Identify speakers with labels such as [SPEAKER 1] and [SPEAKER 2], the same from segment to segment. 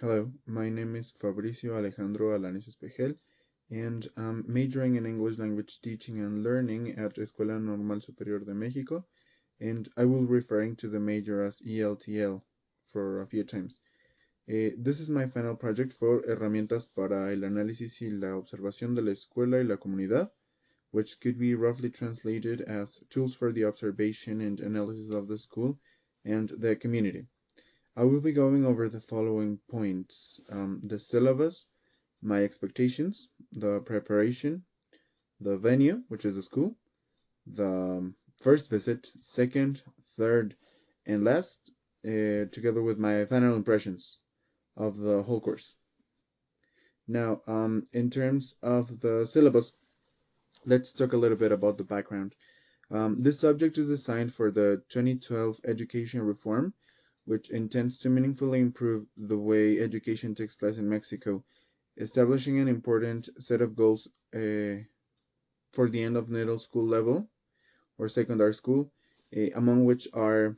[SPEAKER 1] Hello, my name is Fabricio Alejandro Alanis Espejel, and I'm majoring in English language teaching and learning at Escuela Normal Superior de México, and I will be referring to the major as ELTL for a few times. This is my final project for Herramientas para el análisis y la observación de la escuela y la comunidad, which could be roughly translated as tools for the observation and analysis of the school and the community. I will be going over the following points: the syllabus, my expectations, the preparation, the venue, which is the school, the first visit, second, third, and last, together with my final impressions of the whole course. Now, in terms of the syllabus, let's talk a little bit about the background. This subject is designed for the 2012 education reform, which intends to meaningfully improve the way education takes place in Mexico, establishing an important set of goals for the end of middle school level or secondary school, among which are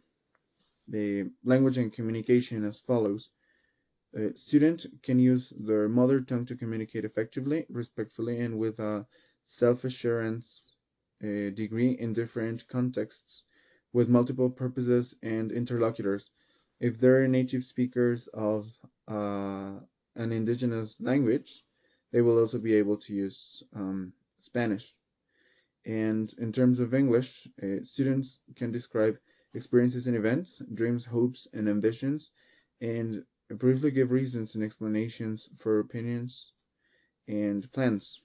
[SPEAKER 1] the language and communication as follows. Students can use their mother tongue to communicate effectively, respectfully, and with a self-assurance degree in different contexts with multiple purposes and interlocutors. If they're native speakers of an indigenous language, they will also be able to use Spanish. And in terms of English, students can describe experiences and events, dreams, hopes, and ambitions, and briefly give reasons and explanations for opinions and plans,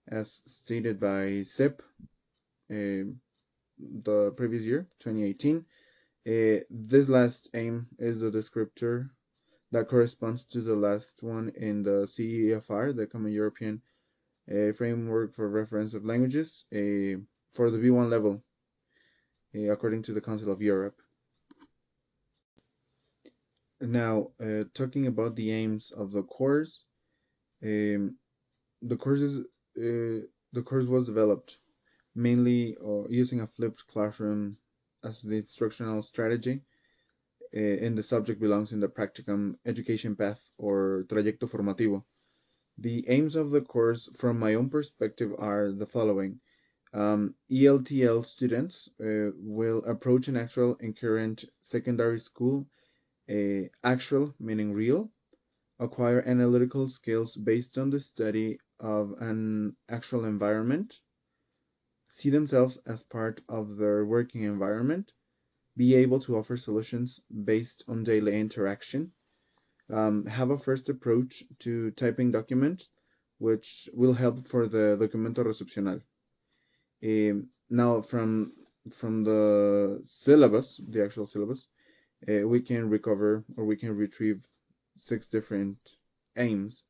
[SPEAKER 1] as stated by SIP the previous year, 2018. This last aim is a descriptor that corresponds to the last one in the CEFR, the Common European Framework for Reference of Languages, for the B1 level, according to the Council of Europe. Now, talking about the aims of the course, the course was developed mainly using a flipped classroom as the instructional strategy, and the subject belongs in the practicum education path or trayecto formativo. The aims of the course from my own perspective are the following. ELTL students will approach an actual and current secondary school, actual meaning real, acquire analytical skills based on the study of an actual environment, see themselves as part of their working environment, be able to offer solutions based on daily interaction, have a first approach to typing documents, which will help for the documento recepcional. Now, from the syllabus, the actual syllabus, we can recover or we can retrieve 6 different aims.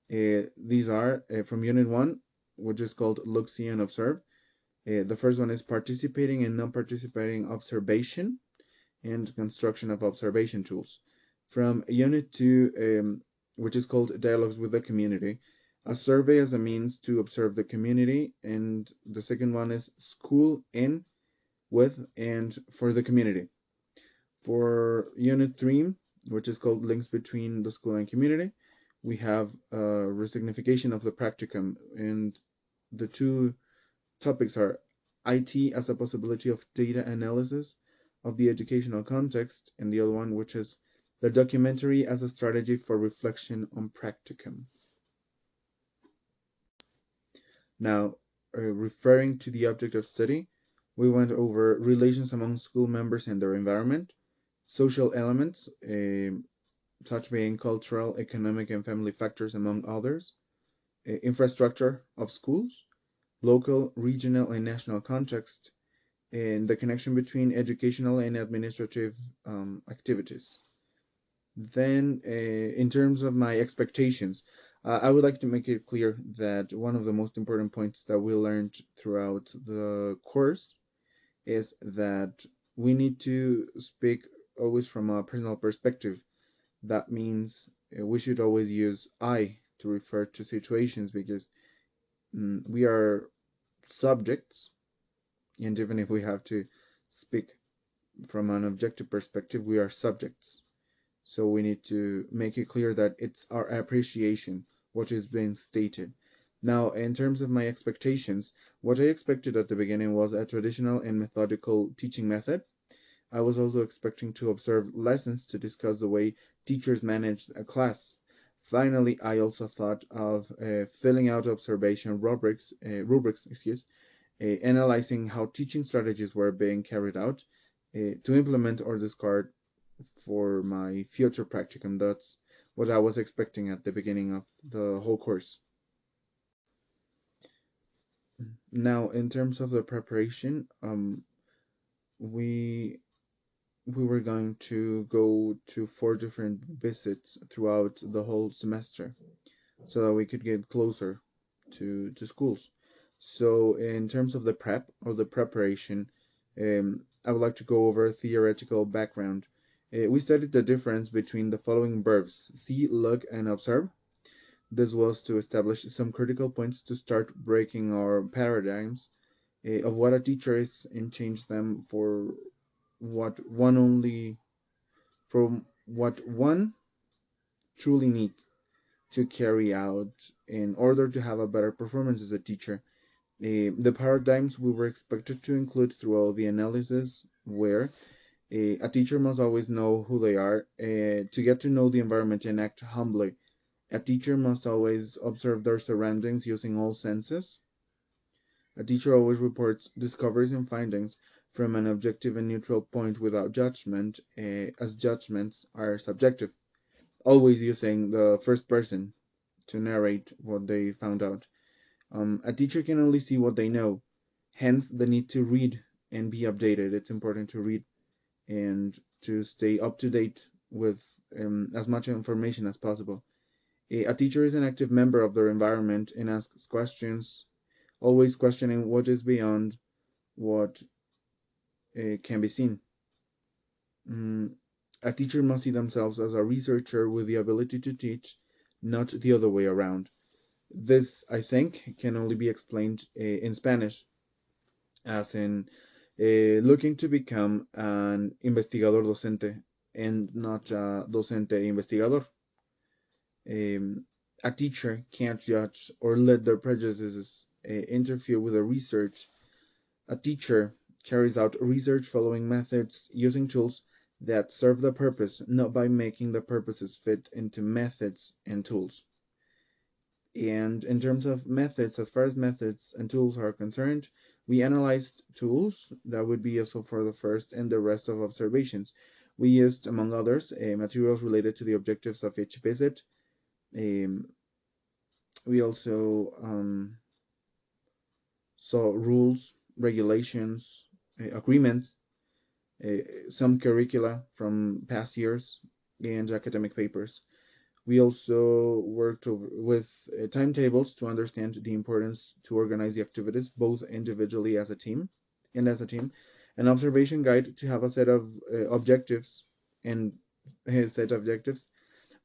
[SPEAKER 1] These are from Unit 1, which is called Look, See, and Observe. The first one is participating and non-participating observation and construction of observation tools. From Unit 2, which is called Dialogues with the Community, a survey as a means to observe the community, and the second one is School in, with, and for the community. For Unit 3, which is called Links Between the School and Community, we have resignification of the practicum, and the two topics are IT as a possibility of data analysis of the educational context, and the other one, which is the documentary as a strategy for reflection on practicum. Now, referring to the object of study, we went over relations among school members and their environment, social elements, such being cultural, economic, and family factors, among others, infrastructure of schools, local, regional, and national context, and the connection between educational and administrative activities. Then, in terms of my expectations, I would like to make it clear that one of the most important points that we learned throughout the course is that we need to speak always from a personal perspective. That means we should always use I to refer to situations, because we are subjects, and even if we have to speak from an objective perspective, we are subjects. So we need to make it clear that it's our appreciation, what is being stated. Now, in terms of my expectations, what I expected at the beginning was a traditional and methodical teaching method. I was also expecting to observe lessons to discuss the way teachers manage a class. Finally, I also thought of filling out observation rubrics, analyzing how teaching strategies were being carried out to implement or discard for my future practicum. That's what I was expecting at the beginning of the whole course. Now, in terms of the preparation, we we were going to go to 4 different visits throughout the whole semester so that we could get closer to schools. So in terms of the prep or the preparation, I would like to go over theoretical background. We studied the difference between the following verbs: see, look, and observe. This was to establish some critical points to start breaking our paradigms of what a teacher is and change them what one only for what one truly needs to carry out in order to have a better performance as a teacher. The paradigms we were expected to include throughout the analysis were a teacher must always know who they are to get to know the environment and act humbly. A teacher must always observe their surroundings using all senses. A teacher always reports discoveries and findings from an objective and neutral point without judgment, as judgments are subjective, always using the first person to narrate what they found out. A teacher can only see what they know, hence the need to read and be updated. It's important to read and to stay up to date with as much information as possible. A teacher is an active member of their environment and asks questions, always questioning what is beyond what can be seen. Mm, a teacher must see themselves as a researcher with the ability to teach, not the other way around. This, I think, can only be explained in Spanish, as in looking to become an investigador docente and not a docente investigador. A teacher can't judge or let their prejudices interfere with the research. A teacher carries out research following methods using tools that serve the purpose, not by making the purposes fit into methods and tools. And in terms of methods, as far as methods and tools are concerned, we analyzed tools that would be useful for the first and the rest of observations. We used, among others, materials related to the objectives of each visit. We also saw rules, regulations, agreements, some curricula from past years, and academic papers. We also worked with timetables to understand the importance to organize the activities, both individually as a team and as a team. An observation guide to have a set of objectives and his set objectives,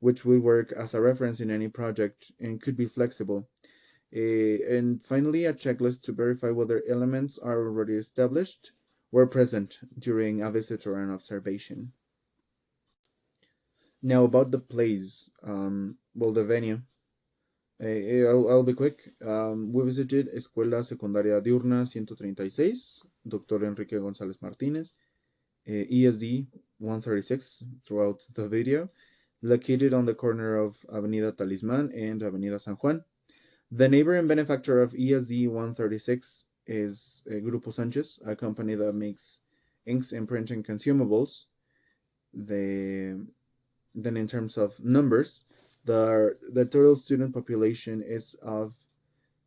[SPEAKER 1] which will work as a reference in any project and could be flexible. And finally, a checklist to verify whether elements are already established were present during a visit or an observation. Now about the place, well, the venue. I'll be quick. We visited Escuela Secundaria Diurna 136, Dr. Enrique González Martínez, ESD 136 throughout the video, located on the corner of Avenida Talismán and Avenida San Juan. The neighbor and benefactor of ESD 136 is Grupo Sánchez, a company that makes inks and printing consumables. Then in terms of numbers, the total student population is of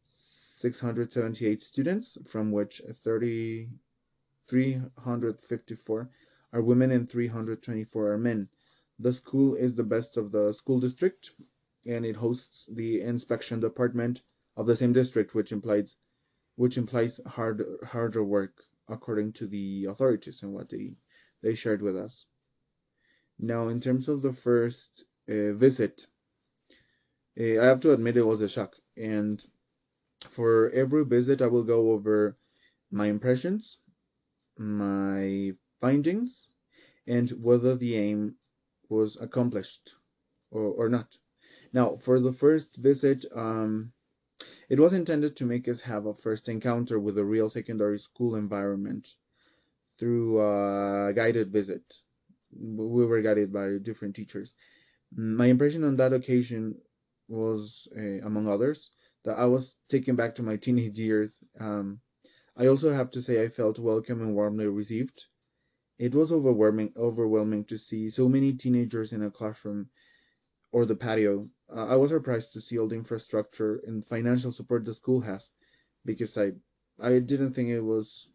[SPEAKER 1] 678 students, from which 354 are women and 324 are men. The school is the best of the school district, and it hosts the inspection department of the same district, which implies harder work according to the authorities and what they shared with us. Now, in terms of the first visit, I have to admit it was a shock. And for every visit, I will go over my impressions, my findings, and whether the aim was accomplished or not. Now, for the first visit, it was intended to make us have a first encounter with a real secondary school environment through a guided visit. We were guided by different teachers. My impression on that occasion was, among others, that I was taken back to my teenage years. I also have to say I felt welcome and warmly received. It was overwhelming to see so many teenagers in a classroom or the patio. I was surprised to see all the infrastructure and financial support the school has, because I didn't think it was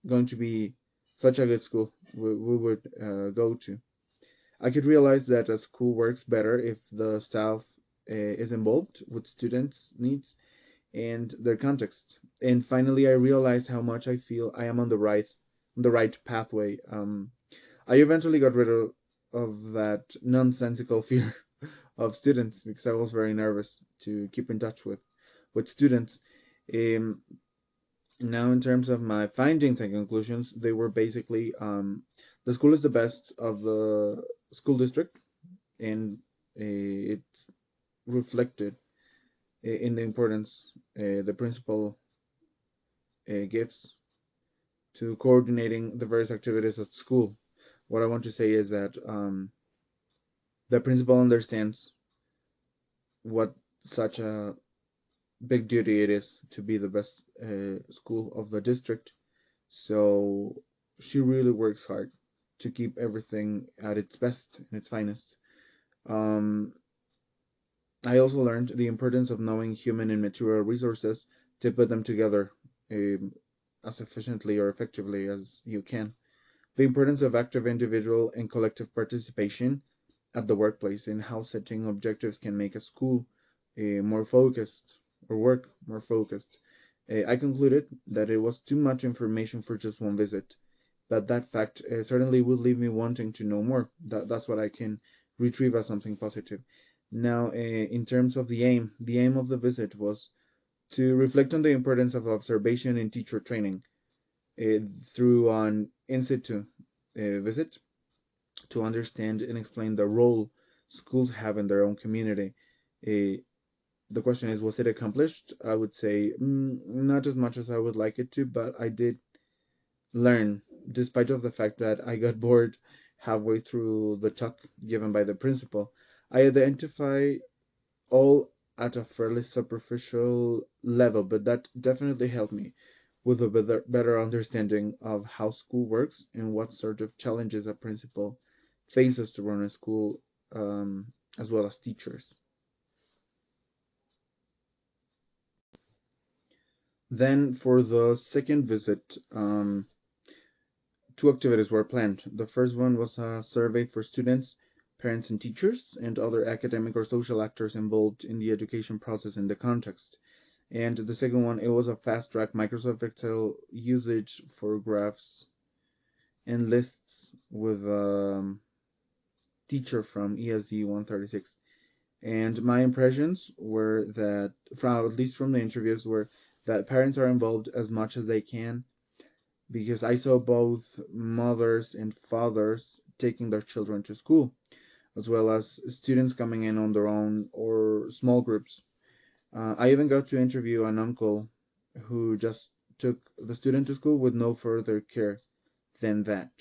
[SPEAKER 1] going to be such a good school we would go to. I could realize that a school works better if the staff is involved with students' needs and their context. And finally, I realized how much I feel I am on the right pathway. I eventually got rid of that nonsensical fear of students because I was very nervous to keep in touch with students. Um, Now, in terms of my findings and conclusions, they were basically the school is the best of the school district, and it's reflected in the importance the principal gives to coordinating the various activities at school. What I want to say is that the principal understands what such a big duty it is to be the best school of the district. So she really works hard to keep everything at its best and its finest. Um, I also learned the importance of knowing human and material resources to put them together um, as efficiently or effectively as you can. The importance of active individual and collective participation at the workplace and how setting objectives can make a school more focused or work more focused. I concluded that it was too much information for just one visit, but that fact certainly would leave me wanting to know more. That's what I can retrieve as something positive. Now, in terms of the aim of the visit was to reflect on the importance of observation in teacher training uh, through an in situ visit to understand and explain the role schools have in their own community. Uh, the question is, was it accomplished? I would say not as much as I would like it to, but I did learn, despite of the fact that I got bored halfway through the talk given by the principal. I identify all at a fairly superficial level, but that definitely helped me with a better understanding of how school works and what sort of challenges a principal faces to run a school, as well as teachers. Then for the second visit, two activities were planned. The first one was a survey for students, parents, and teachers, and other academic or social actors involved in the education process in the context. And the second one, it was a fast track Microsoft Excel usage for graphs and lists with a teacher from ESE 136. And my impressions were that, from at least from the interviews, were that parents are involved as much as they can, because I saw both mothers and fathers taking their children to school, as well as students coming in on their own or small groups. I even got to interview an uncle who just took the student to school with no further care than that.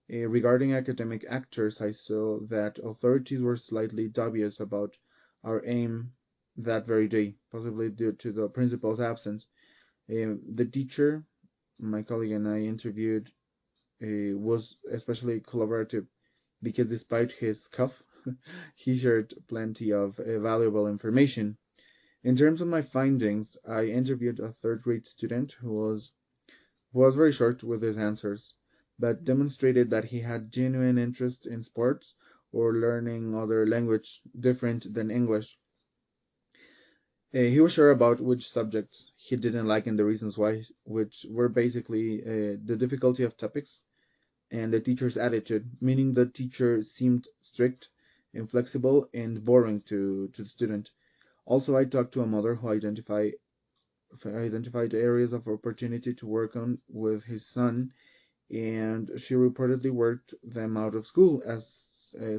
[SPEAKER 1] Regarding academic actors, I saw that authorities were slightly dubious about our aim that very day, possibly due to the principal's absence. The teacher, my colleague and I interviewed, was especially collaborative because despite his cough, he shared plenty of valuable information. In terms of my findings, I interviewed a third grade student who was very short with his answers, but demonstrated that he had genuine interest in sports or learning other language different than English. He was sure about which subjects he didn't like and the reasons why, which were basically the difficulty of topics and the teacher's attitude, meaning the teacher seemed strict, inflexible, and boring to the student. Also, I talked to a mother who identified areas of opportunity to work on with his son, and she reportedly worked them out of school as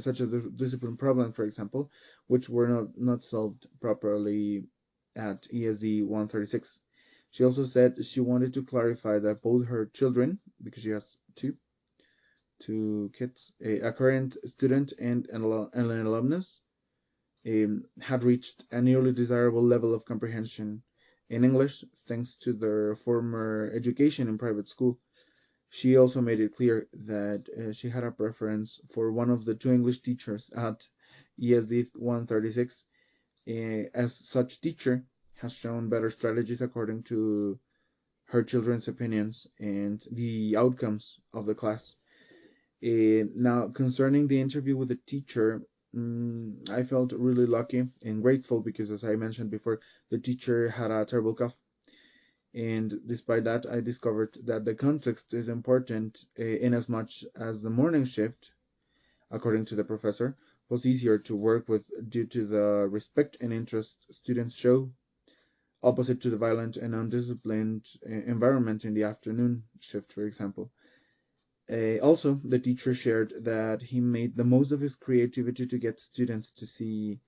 [SPEAKER 1] such as the discipline problem, for example, which were not solved properly at ESD 136. She also said she wanted to clarify that both her children, because she has two kids, a current student and an alumnus, had reached a nearly desirable level of comprehension in English thanks to their former education in private school. She also made it clear that she had a preference for one of the two English teachers at ESD 136, as such teacher has shown better strategies according to her children's opinions and the outcomes of the class. Now, concerning the interview with the teacher, I felt really lucky and grateful because, as I mentioned before, the teacher had a terrible cough. And despite that, I discovered that the context is important in as much as the morning shift, according to the professor, was easier to work with due to the respect and interest students show, opposite to the violent and undisciplined environment in the afternoon shift, for example. Also, the teacher shared that he made the most of his creativity to get students to see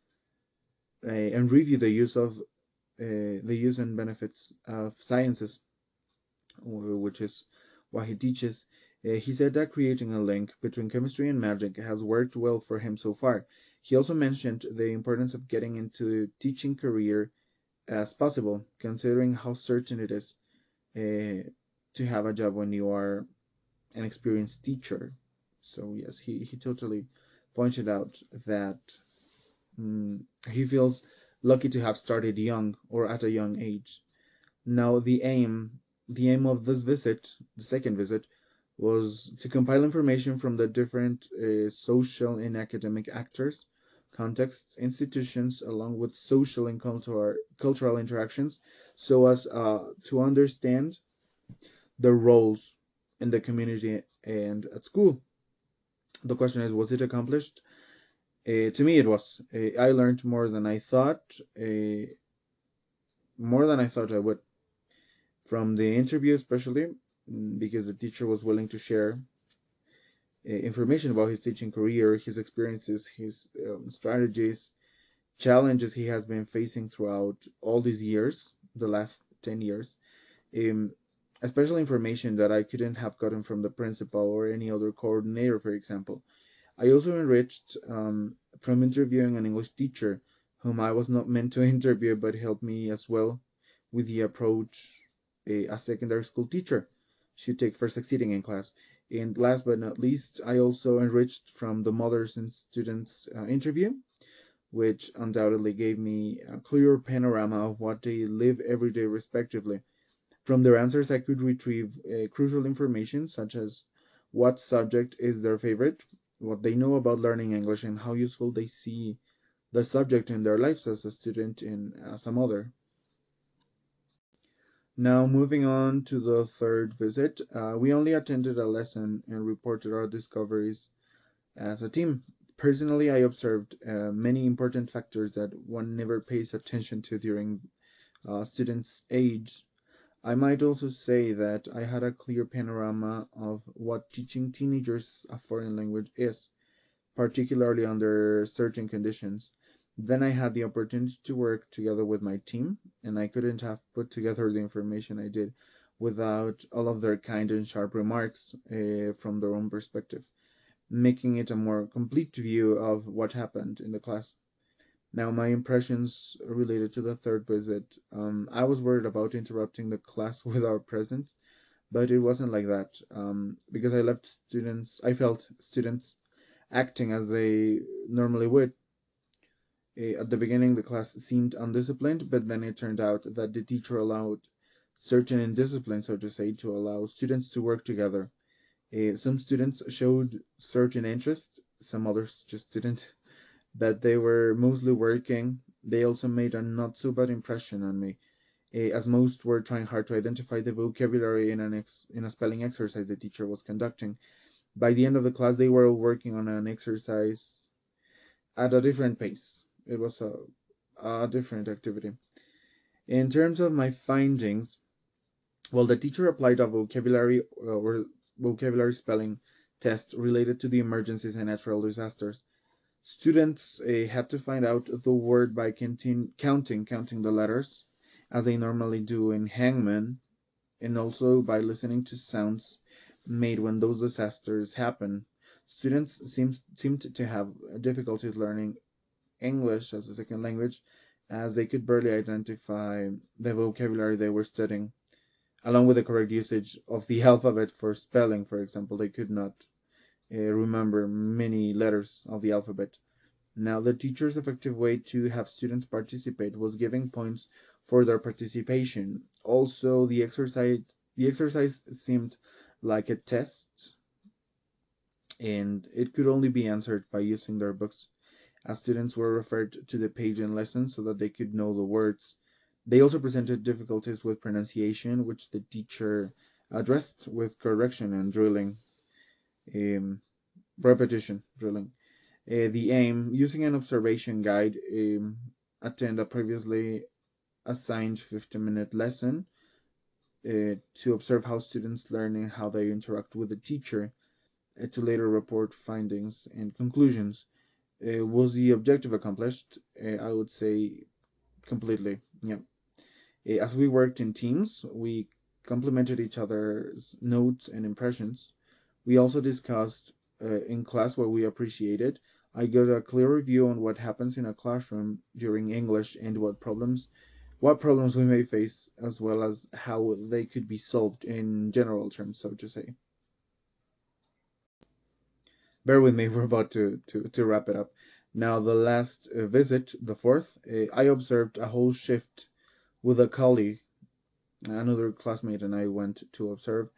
[SPEAKER 1] and review the use and benefits of sciences, which is what he teaches. He said that creating a link between chemistry and magic has worked well for him so far. He also mentioned the importance of getting into teaching career as possible, considering how certain it is to have a job when you are an experienced teacher. So yes, he totally pointed out that he feels lucky to have started young or at a young age. Now the aim of this visit, the second visit, was to compile information from the different social and academic actors, contexts, institutions, along with social and cultural interactions, so as to understand the roles in the community and at school. The question is, was it accomplished? To me, it was. I learned more than I thought I would from the interview, especially because the teacher was willing to share information about his teaching career, his experiences, his strategies, challenges he has been facing throughout all these years, the last 10 years. Um, Especially information that I couldn't have gotten from the principal or any other coordinator, for example. I also enriched from interviewing an English teacher whom I was not meant to interview but helped me as well with the approach a secondary school teacher should take for succeeding in class. And last but not least, I also enriched from the mothers and students interview, which undoubtedly gave me a clearer panorama of what they live every day respectively. From their answers, I could retrieve crucial information such as what subject is their favorite, what they know about learning English, and how useful they see the subject in their lives as a student and as a mother. Now, moving on to the third visit, we only attended a lesson and reported our discoveries as a team. Personally, I observed many important factors that one never pays attention to during students' age. I might also say that I had a clear panorama of what teaching teenagers a foreign language is, particularly under certain conditions. Then I had the opportunity to work together with my team, and I couldn't have put together the information I did without all of their kind and sharp remarks from their own perspective, making it a more complete view of what happened in the class. Now, my impressions related to the third visit. I was worried about interrupting the class without presence, but it wasn't like that because I felt students acting as they normally would. At the beginning, the class seemed undisciplined, but then it turned out that the teacher allowed certain indiscipline, so to say, to allow students to work together. Some students showed certain interest, some others just didn't, but they were mostly working. They also made a not so bad impression on me, as most were trying hard to identify the vocabulary in a spelling exercise the teacher was conducting. By the end of the class, they were all working on an exercise at a different pace. It was a different activity. In terms of my findings, well, the teacher applied a vocabulary or vocabulary spelling test related to the emergencies and natural disasters. Students had to find out the word by counting the letters, as they normally do in Hangman, and also by listening to sounds made when those disasters happen. Students seemed to have difficulties learning English as a second language, as they could barely identify the vocabulary they were studying, along with the correct usage of the alphabet for spelling, for example. They could not remember many letters of the alphabet. Now, the teacher's effective way to have students participate was giving points for their participation. Also, the exercise seemed like a test, and it could only be answered by using their books, as students were referred to the page in lessons so that they could know the words. They also presented difficulties with pronunciation, which the teacher addressed with correction and drilling, um, repetition, drilling. The aim, using an observation guide, attend a previously assigned 15-minute lesson to observe how students learn and how they interact with the teacher, to later report findings and conclusions. Was the objective accomplished? I would say completely. Yeah. As we worked in teams, we complemented each other's notes and impressions. We also discussed in class what we appreciated. I got a clear view on what happens in a classroom during English and what problems we may face, as well as how they could be solved in general terms, so to say. Bear with me, we're about to wrap it up. Now, the last visit, the fourth, I observed a whole shift with a colleague, another classmate, and I went to observe.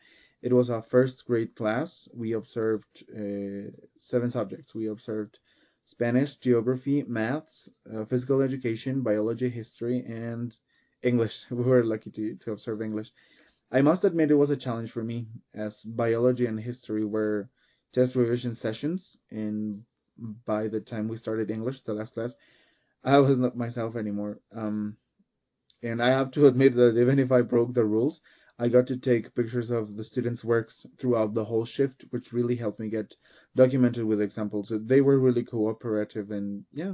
[SPEAKER 1] It was our first grade class. We observed 7 subjects. We observed Spanish, geography, maths, physical education, biology, history, and English. We were lucky to observe English. I must admit it was a challenge for me, as biology and history were test revision sessions, and by the time we started English, the last class, I was not myself anymore. And I have to admit that even if I broke the rules, I got to take pictures of the students' works throughout the whole shift, which really helped me get documented with examples. They were really cooperative, and yeah,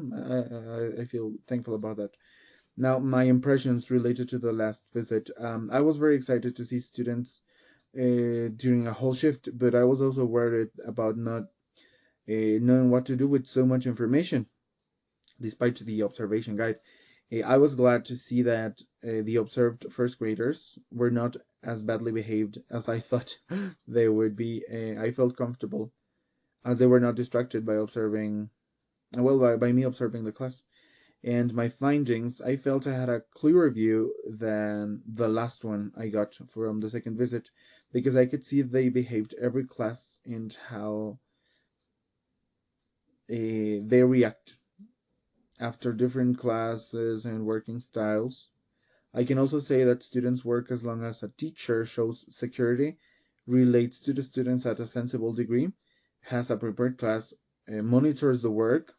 [SPEAKER 1] I feel thankful about that. Now, my impressions related to the last visit. I was very excited to see students during a whole shift, but I was also worried about not knowing what to do with so much information, despite the observation guide. I was glad to see that the observed first graders were not as badly behaved as I thought they would be. I felt comfortable as they were not distracted by observing, well, by me observing the class. And my findings, I felt I had a clearer view than the last one I got from the second visit, because I could see they behaved every class and how they react after different classes and working styles. I can also say that students work as long as a teacher shows security, relates to the students at a sensible degree, has a prepared class, monitors the work,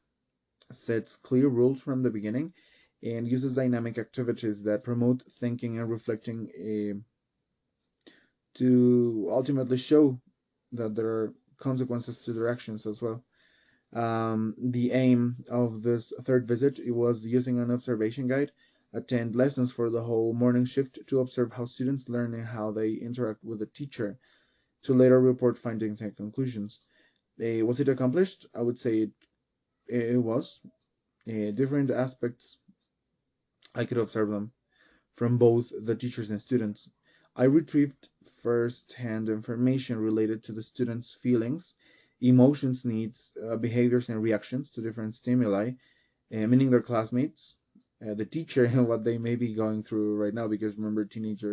[SPEAKER 1] sets clear rules from the beginning, and uses dynamic activities that promote thinking and reflecting to ultimately show that there are consequences to their actions as well. The aim of this third visit, it was using an observation guide, attend lessons for the whole morning shift to observe how students learn and how they interact with the teacher, to later report findings and conclusions. Was it accomplished? I would say it was. Different aspects, I could observe them from both the teachers and students. I retrieved first-hand information related to the students' feelings, emotions, needs, behaviors, and reactions to different stimuli, meaning their classmates, the teacher, and what they may be going through right now. Because remember, teenage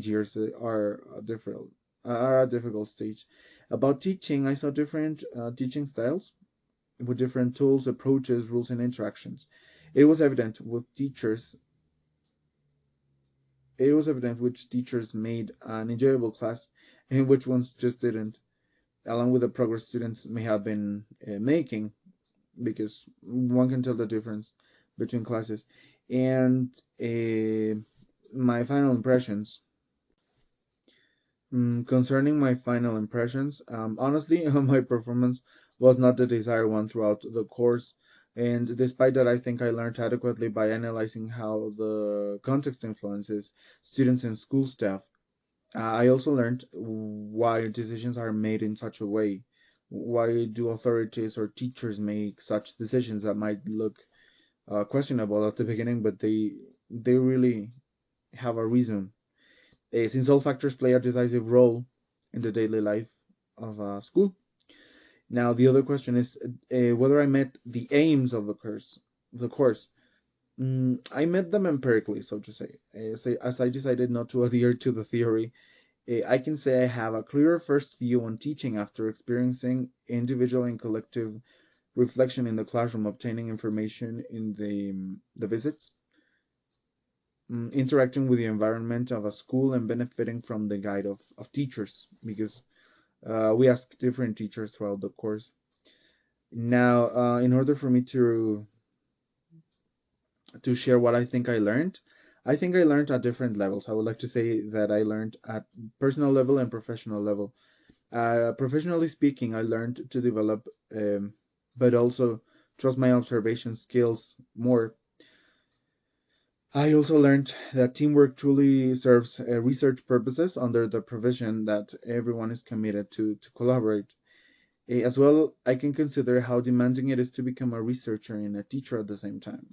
[SPEAKER 1] years are a difficult stage. About teaching, I saw different teaching styles with different tools, approaches, rules, and interactions. It was evident with teachers it was evident which teachers made an enjoyable class and which ones just didn't, along with the progress students may have been making, because one can tell the difference between classes. And my final impressions. Concerning my final impressions, honestly, my performance was not the desired one throughout the course. And despite that, I think I learned adequately by analyzing how the context influences students and school staff. I also learned why decisions are made in such a way. Why do authorities or teachers make such decisions that might look questionable at the beginning, but they really have a reason. Since all factors play a decisive role in the daily life of a school. Now, the other question is whether I met the aims of the course. I met them empirically, so to say. As I decided not to adhere to the theory, I can say I have a clearer first view on teaching after experiencing individual and collective reflection in the classroom, obtaining information in the visits, interacting with the environment of a school, and benefiting from the guide of teachers, because we ask different teachers throughout the course. Now, in order for me to share what I think I learned at different levels. I would like to say that I learned at personal level and professional level. Professionally speaking, I learned to develop, but also trust my observation skills more. I also learned that teamwork truly serves research purposes under the provision that everyone is committed to collaborate. As well, I can consider how demanding it is to become a researcher and a teacher at the same time.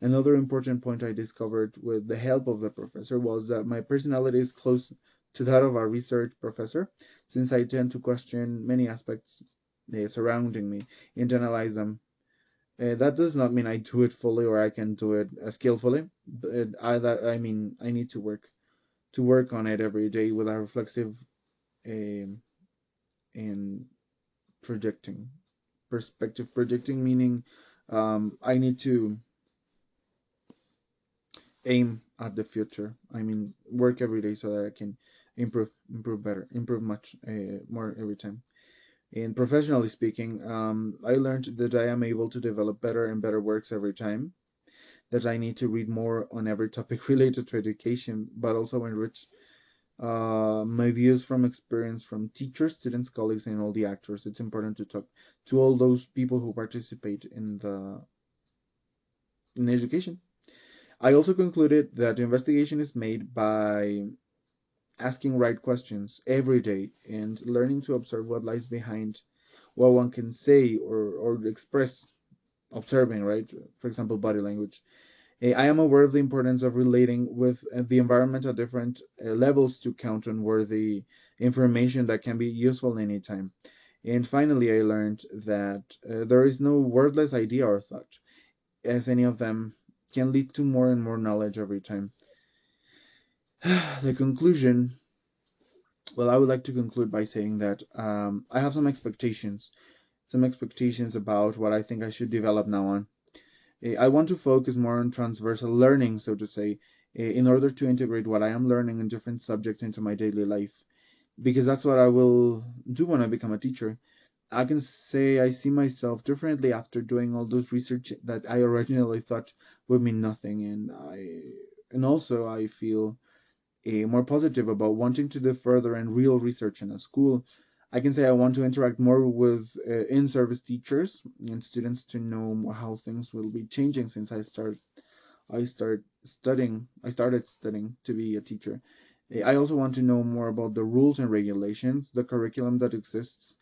[SPEAKER 1] Another important point I discovered with the help of the professor was that my personality is close to that of a research professor, since I tend to question many aspects surrounding me and analyze them. That does not mean I do it fully or I can do it skillfully, but I mean I need to work on it every day with a reflexive um, and projecting perspective. Projecting meaning I need to aim at the future. I mean, work every day so that I can improve better, improve much more every time. And professionally speaking, I learned that I am able to develop better and better works every time. That I need to read more on every topic related to education, but also enrich my views from experience from teachers, students, colleagues, and all the actors. It's important to talk to all those people who participate in education. I also concluded that investigation is made by asking right questions every day and learning to observe what lies behind what one can say or express observing, right? For example, body language. I am aware of the importance of relating with the environment at different levels to count on worthy information that can be useful anytime. And finally, I learned that there is no wordless idea or thought, as any of them can lead to more and more knowledge every time. The conclusion, well, I would like to conclude by saying that I have some expectations about what I think I should develop now on. I want to focus more on transversal learning, so to say, in order to integrate what I am learning in different subjects into my daily life, because that's what I will do when I become a teacher. I can say I see myself differently after doing all those research that I originally thought would mean nothing, and also I feel more positive about wanting to do further and real research in a school. I can say I want to interact more with in-service teachers and students to know how things will be changing since I started studying to be a teacher. I also want to know more about the rules and regulations, the curriculum that exists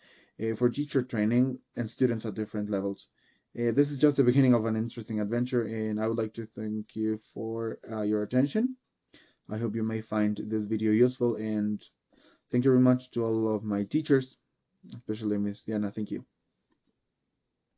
[SPEAKER 1] for teacher training and students at different levels. This is just the beginning of an interesting adventure, and I would like to thank you for your attention. I hope you may find this video useful, and thank you very much to all of my teachers, especially Miss Diana. Thank you.